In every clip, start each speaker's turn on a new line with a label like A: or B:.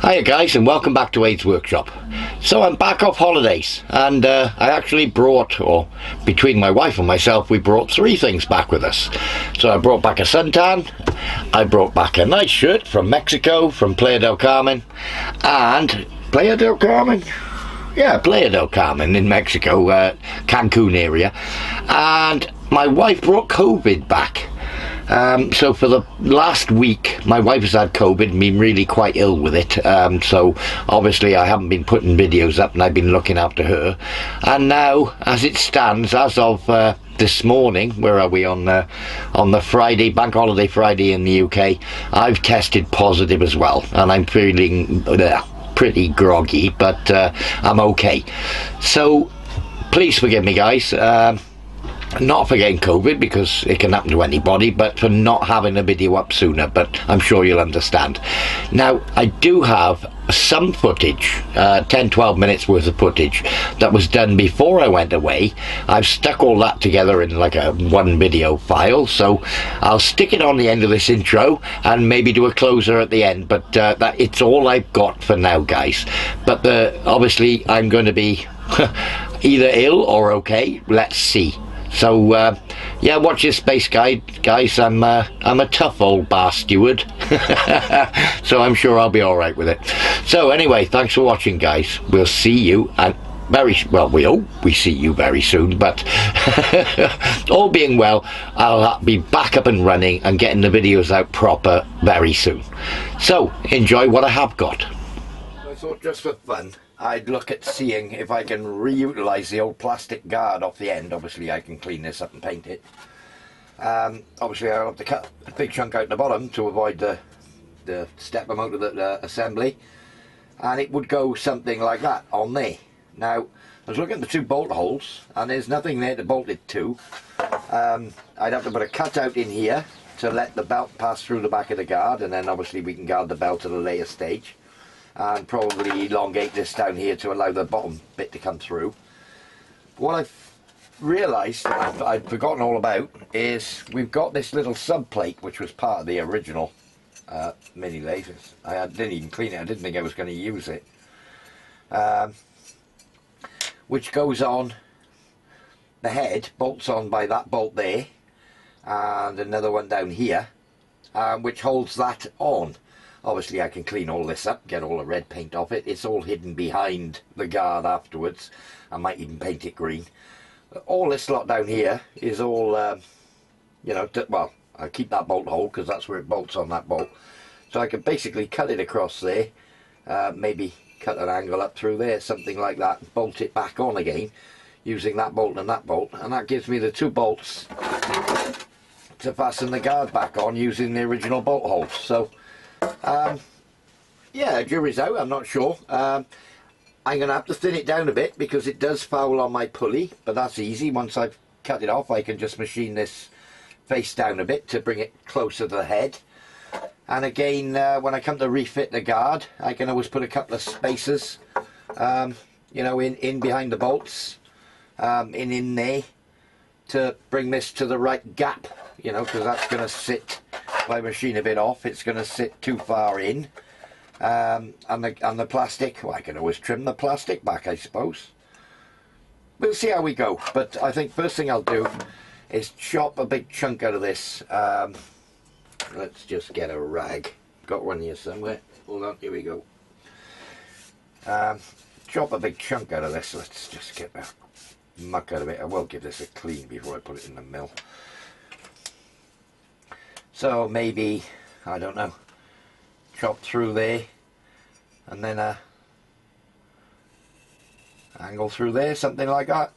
A: Hiya guys, and welcome back to Aid's Workshop. So I'm back off holidays, and I actually brought, or between my wife and myself, we brought 3 things back with us. So I brought back a suntan, I brought back a nice shirt from Mexico, from Playa del Carmen, and Playa del Carmen? Yeah, Playa del Carmen in Mexico, Cancun area, and my wife brought COVID back. So for the last week, my wife has had COVID and been really quite ill with it. So obviously I haven't been putting videos up, and I've been looking after her. And now, as it stands, as of this morning, where are we on the Friday, Bank Holiday Friday in the UK, I've tested positive as well, and I'm feeling pretty groggy, but I'm okay. So please forgive me, guys. Not for getting COVID, because it can happen to anybody, but for not having a video up sooner, but I'm sure you'll understand. Now, I do have some footage, 10-12 minutes worth of footage that was done before I went away. I've stuck all that together in like a one video file, so I'll stick it on the end of this intro and maybe do a closer at the end, but that it's all I've got for now, guys. But obviously I'm going to be either ill or okay. Let's see. So yeah, watch your space, guys. I'm a tough old bar steward, so I'm sure I'll be all right with it. So anyway, thanks for watching, guys. We'll see you, and we hope we see you very soon. But all being well, I'll be back up and running and getting the videos out proper very soon. So enjoy what I have got. I thought, just for fun, I'd look at seeing if I can reutilise the old plastic guard off the end. Obviously I can clean this up and paint it. Obviously I'll have to cut a big chunk out the bottom to avoid the stepper motor, the assembly, and it would go something like that on there. Now I was looking at the 2 bolt holes, and there's nothing there to bolt it to. I'd have to put a cutout in here to let the belt pass through the back of the guard, and then obviously we can guard the belt at a later stage, and probably elongate this down here to allow the bottom bit to come through. What I've realised, I've forgotten all about, is we've got this little sub plate which was part of the original mini lathe. I didn't even clean it, I didn't think I was going to use it, which goes on the head, bolts on by that bolt there, and another one down here, which holds that on. Obviously I can clean all this up, get all the red paint off it. It's all hidden behind the guard afterwards. I might even paint it green. All this lot down here is all, you know, well, I keep that bolt hole because that's where it bolts on that bolt. So I can basically cut it across there, maybe cut an angle up through there, something like that, bolt it back on again using that bolt, and that gives me the 2 bolts to fasten the guard back on using the original bolt holes. So yeah, jury's out. I'm not sure. I'm going to have to thin it down a bit because it does foul on my pulley, but that's easy. Once I've cut it off, I can just machine this face down a bit to bring it closer to the head. And again, when I come to refit the guard, I can always put a couple of spacers, you know, in behind the bolts, in there, to bring this to the right gap, you know, because that's going to sit, if I machine a bit off, it's going to sit too far in. And the plastic, well, I can always trim the plastic back, I suppose. We'll see how we go, but I think first thing I'll do is chop a big chunk out of this. Let's just get a rag. Got one here somewhere. Hold on, here we go. Chop a big chunk out of this. Let's just get the muck out of it. I will give this a clean before I put it in the mill. So maybe, I don't know, chop through there, and then angle through there, something like that.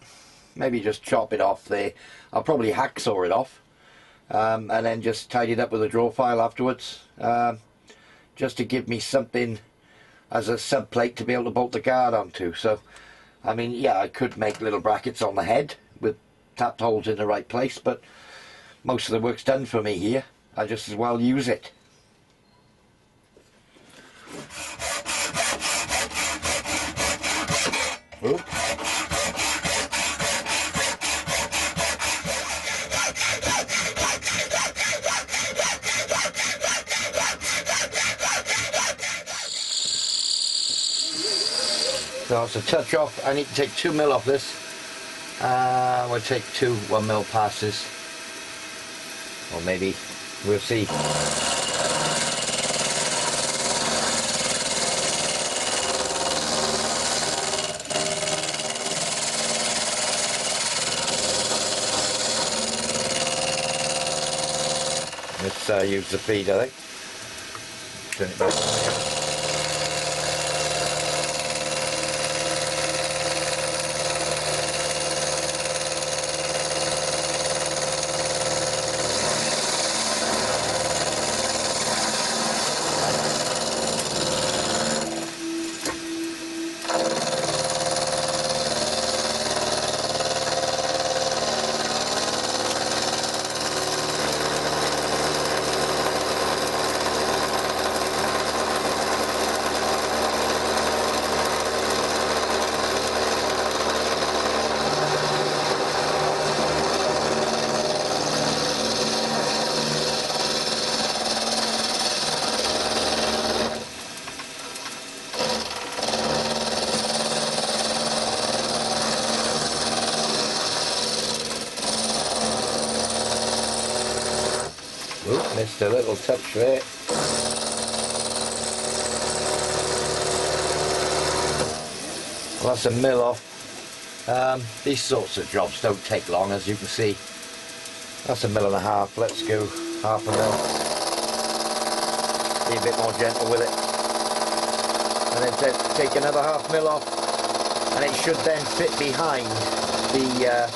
A: Maybe just chop it off there. I'll probably hacksaw it off, and then just tidy it up with a draw file afterwards, just to give me something as a sub plate to be able to bolt the guard onto. So I mean, yeah, I could make little brackets on the head with tapped holes in the right place, but most of the work's done for me here. I just as well use it. Oops. So it's a touch off. I need to take 2mm off this. We'll take 2 1mm passes, or maybe, we'll see. Let's use the feed, I think. Turn it back on here. Oop, missed a little touch there. Well, that's a mil off. These sorts of jobs don't take long, as you can see. That's 1.5 mil. Let's go 1/2 mil. Be a bit more gentle with it. And then take another 1/2 mil off. And it should then fit behind the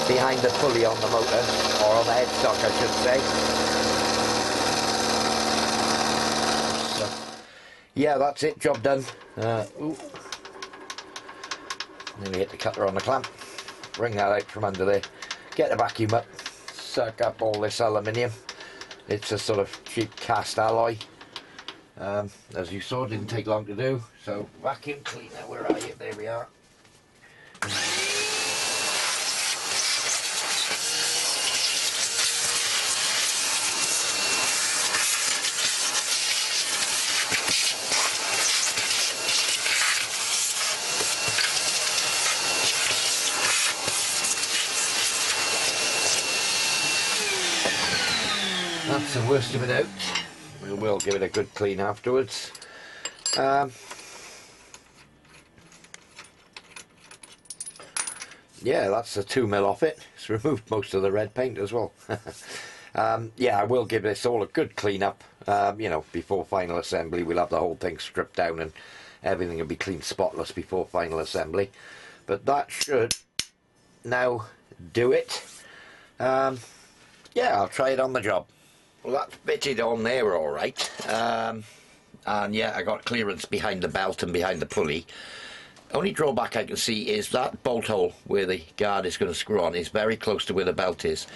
A: behind the pulley on the motor, or on the headstock I should say. So, yeah, that's it, job done. Nearly hit the cutter on the clamp. Bring that out from under there. Get the vacuum up, suck up all this aluminium. It's a sort of cheap cast alloy. As you saw, didn't take long to do. So vacuum cleaner, where are you? There we are. That's the worst of it out. We will give it a good clean afterwards. Yeah, that's the 2mm off it. It's removed most of the red paint as well. Yeah, I will give this all a good clean up. You know, before final assembly we'll have the whole thing stripped down and everything will be clean spotless before final assembly. But that should now do it. Yeah, I'll try it on the job. Well, that's fitted on there all right. And yeah, I got clearance behind the belt and behind the pulley. Only drawback I can see is that bolt hole where the guard is going to screw on is very close to where the belt is.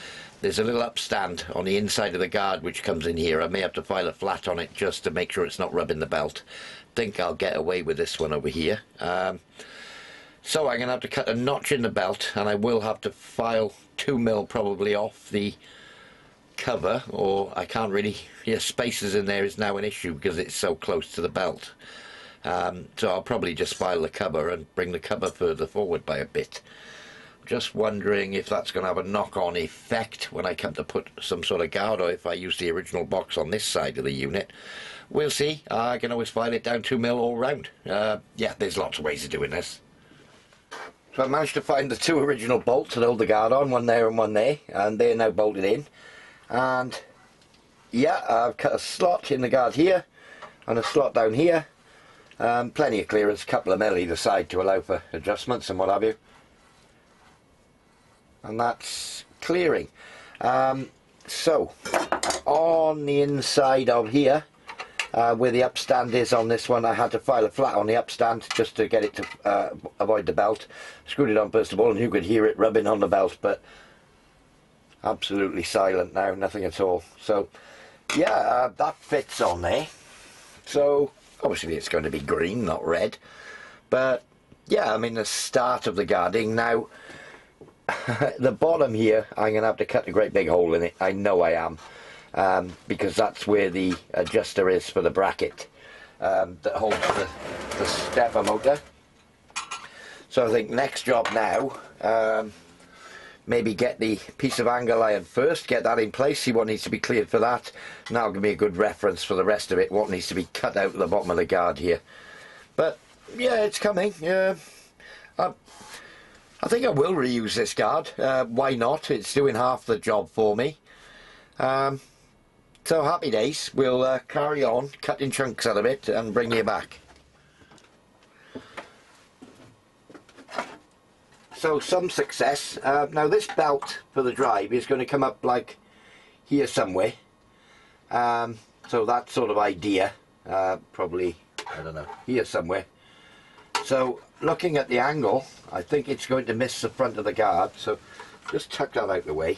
A: There's a little upstand on the inside of the guard which comes in here. I may have to file a flat on it just to make sure it's not rubbing the belt. Think I'll get away with this one over here. So I'm going to have to cut a notch in the belt, and I will have to file 2mm probably off the cover, or I can't really, yeah, spaces in there is now an issue because it's so close to the belt. So I'll probably just file the cover and bring the cover further forward by a bit. Just wondering if that's going to have a knock-on effect when I come to put some sort of guard, or if I use the original box on this side of the unit. We'll see. I can always file it down 2mm all round. Yeah, there's lots of ways of doing this. So I managed to find the 2 original bolts that hold the guard on, one there and one there, and they're now bolted in. And yeah, I've cut a slot in the guard here and a slot down here. Plenty of clearance, a couple of mil either side to allow for adjustments and what have you. And that's clearing. So on the inside of here, where the upstand is on this one, I had to file a flat on the upstand just to get it to avoid the belt. Screwed it on first of all, and you could hear it rubbing on the belt, but absolutely silent now, nothing at all. So yeah, that fits on there. So obviously it's going to be green, not red, but yeah, I mean the start of the guarding now. the bottom here, I'm going to have to cut a great big hole in it. I know I am, because that's where the adjuster is for the bracket that holds the stepper motor. So I think next job now, maybe get the piece of angle iron first, get that in place, see what needs to be cleared for that, and that'll give me a good reference for the rest of it, what needs to be cut out at the bottom of the guard here. But yeah, it's coming. I think I will reuse this guard. Why not? It's doing half the job for me. So happy days. We'll carry on cutting chunks out of it and bring you back. So some success. Now this belt for the drive is going to come up like here somewhere. So that sort of idea, probably, I don't know, here somewhere. So looking at the angle, I think it's going to miss the front of the guard. So just tuck that out the way.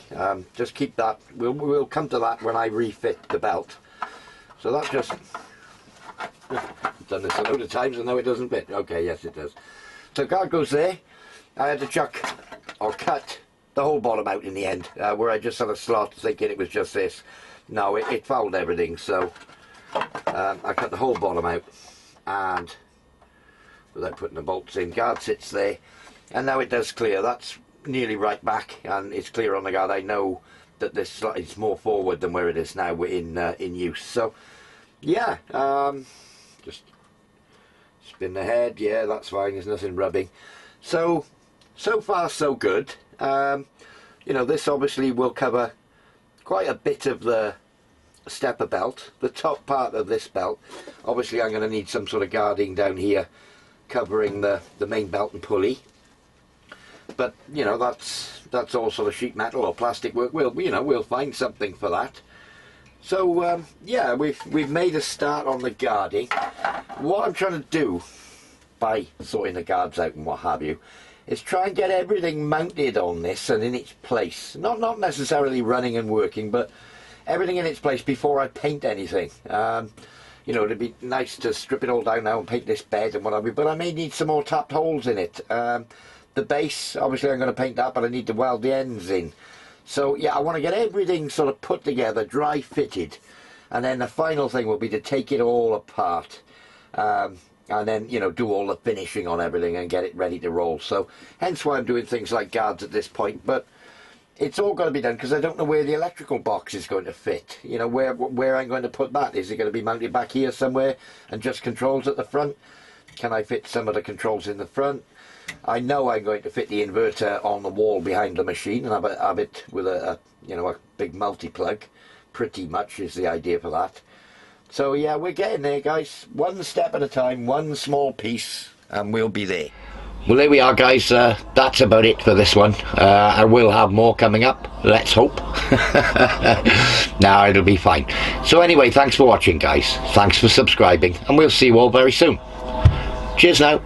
A: Just keep that. We'll come to that when I refit the belt. So that just I've done this a load of times and now it doesn't fit. Okay, yes it does. So guard goes there. I had to chuck or cut the whole bottom out in the end, where I just had a slot thinking it was just this. No, it fouled everything. So I cut the whole bottom out, and without putting the bolts in, guard sits there, and now it does clear. That's nearly right back, and it's clear on the guard. I know that this slot is more forward than where it is now in use. So yeah, just spin the head. Yeah, that's fine. There's nothing rubbing. So far so good. You know, this obviously will cover quite a bit of the stepper belt. The top part of this belt, obviously I'm going to need some sort of guarding down here covering the main belt and pulley. But you know, that's all sort of sheet metal or plastic work. We'll find something for that. So yeah, we've made a start on the guarding. What I'm trying to do by sorting the guards out and what have you is try and get everything mounted on this and in its place. Not necessarily running and working, but everything in its place before I paint anything. You know, it'd be nice to strip it all down now and paint this bed and what have you, but I may need some more tapped holes in it. The base, obviously I'm going to paint that, but I need to weld the ends in. So yeah, I want to get everything sort of put together, dry fitted, and then the final thing will be to take it all apart. And then, you know, do all the finishing on everything and get it ready to roll. So hence why I'm doing things like guards at this point. But it's all got to be done because I don't know where the electrical box is going to fit. You know, where I'm going to put that. Is it going to be mounted back here somewhere and just controls at the front? Can I fit some of the controls in the front? I know I'm going to fit the inverter on the wall behind the machine and have it with a big multi-plug. Pretty much is the idea for that. So yeah, we're getting there, guys. One step at a time, one small piece, and we'll be there. Well, there we are, guys. That's about it for this one. I will have more coming up. Let's hope. Now it'll be fine. So anyway, thanks for watching, guys. Thanks for subscribing, and we'll see you all very soon. Cheers now.